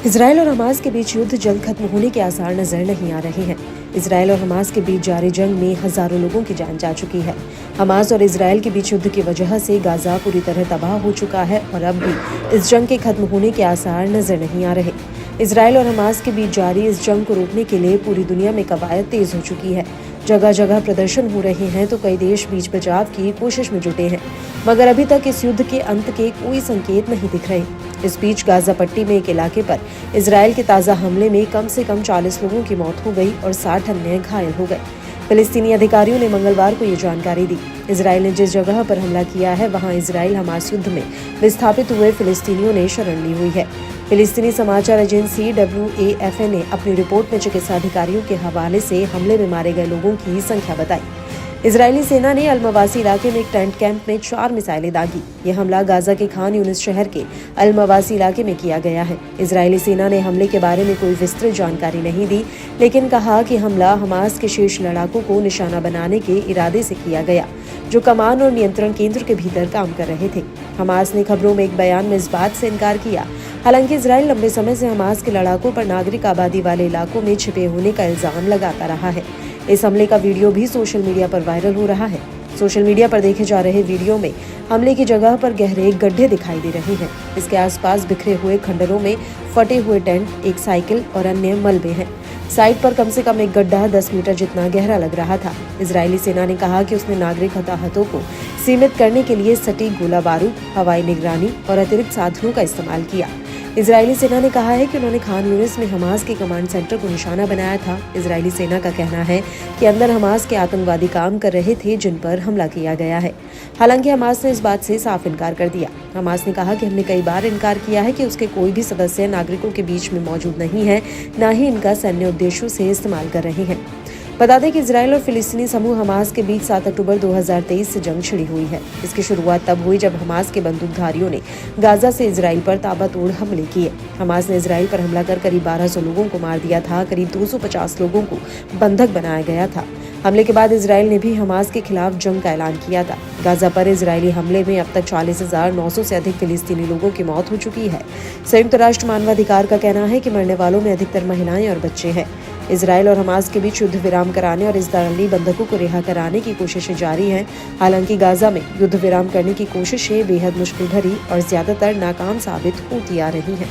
Israel और Hamas के बीच युद्ध जल्द खत्म होने के आसार नजर नहीं आ रहे हैं। इजरायल और हमास के बीच जारी जंग में हजारों लोगों की जान जा चुकी है। हमास और इजरायल के बीच युद्ध की वजह से गाजा पूरी तरह तबाह हो चुका है और अब भी इस जंग के खत्म होने के आसार नजर नहीं आ रहे। इजरायल और हमास के बीच जारी इस जंग को रोकने के लिए पूरी दुनिया में कवायद तेज हो चुकी है। जगह जगह प्रदर्शन हो रहे हैं तो कई देश बीच बचाव की कोशिश में जुटे हैं, मगर अभी तक इस युद्ध के अंत के कोई संकेत नहीं दिख रहे। इस बीच गाजा पट्टी में एक इलाके पर इजरायल के ताज़ा हमले में कम से कम 40 लोगों की मौत हो गई और 60 अन्य घायल हो गए। फिलिस्तीनी अधिकारियों ने मंगलवार को ये जानकारी दी। इजरायल ने जिस जगह पर हमला किया है वहां इजरायल हमास युद्ध में विस्थापित हुए फिलिस्तीनियों ने शरण ली हुई है। फिलिस्तीनी समाचार एजेंसी WAFA ने अपनी रिपोर्ट में चिकित्सा अधिकारियों के हवाले से हमले में मारे गए लोगों की संख्या बताई। इजरायली सेना ने अल-मवासी इलाके में एक टेंट कैंप में 4 मिसाइलें दागी। यह हमला गाजा के खान यूनिस शहर के अल-मवासी इलाके में किया गया है। इजरायली सेना ने हमले के बारे में कोई विस्तृत जानकारी नहीं दी, लेकिन कहा कि हमला हमास के शीर्ष लड़ाकों को निशाना बनाने के इरादे से किया गया, जो कमान और नियंत्रण केंद्र के भीतर काम कर रहे थे। हमास ने खबरों में एक बयान में इस बात से इनकार किया। हालांकि इजरायल लंबे समय से हमास के लड़ाकों पर नागरिक आबादी वाले इलाकों में छिपे होने का इल्जाम लगाता रहा है। इस हमले का वीडियो भी सोशल मीडिया पर वायरल हो रहा है। सोशल मीडिया पर देखे जा रहे वीडियो में हमले की जगह पर गहरे गड्ढे दिखाई दे रहे हैं। इसके आसपास बिखरे हुए खंडरों में फटे हुए टेंट, एक साइकिल और अन्य मलबे हैं। साइट पर कम से कम एक गड्ढा 10 मीटर जितना गहरा लग रहा था। इजरायली सेना ने कहा कि उसने नागरिक हताहतों को सीमित करने के लिए सटीक गोला बारूद, हवाई निगरानी और अतिरिक्त साधनों का इस्तेमाल किया। इजरायली सेना ने कहा है कि उन्होंने खान यूनिस में हमास के कमांड सेंटर को निशाना बनाया था। इजरायली सेना का कहना है कि अंदर हमास के आतंकवादी काम कर रहे थे जिन पर हमला किया गया है। हालांकि हमास ने इस बात से साफ इनकार कर दिया। हमास ने कहा कि हमने कई बार इनकार किया है कि उसके कोई भी सदस्य नागरिकों के बीच में मौजूद नहीं है, न ही इनका सैन्य उद्देश्यों से इस्तेमाल कर रहे हैं। बता दें कि इजरायल और फिलिस्तीनी समूह हमास के बीच 7 अक्टूबर 2023 से जंग छिड़ी हुई है। इसकी शुरुआत तब हुई जब हमास के बंदूकधारियों ने गाजा से इजरायल पर ताबड़तोड़ हमले किए। हमास ने इजरायल पर हमला कर करीब 1200 लोगों को मार दिया था। करीब 250 लोगों को बंधक बनाया गया था। हमले के बाद इजरायल ने भी हमास के खिलाफ जंग का ऐलान किया था। गाजा पर इजरायली हमले में अब तक 40,900 से अधिक फिलिस्तीनी लोगों की मौत हो चुकी है। संयुक्त राष्ट्र मानवाधिकार का कहना है कि मरने वालों में अधिकतर महिलाएं और बच्चे हैं। इजरायल और हमास के बीच युद्ध विराम कराने और इजरायली बंधकों को रिहा कराने की कोशिशें जारी हैं। हालांकि गाजा में युद्ध विराम करने की कोशिशें बेहद मुश्किल भरी और ज्यादातर नाकाम साबित होती आ रही हैं।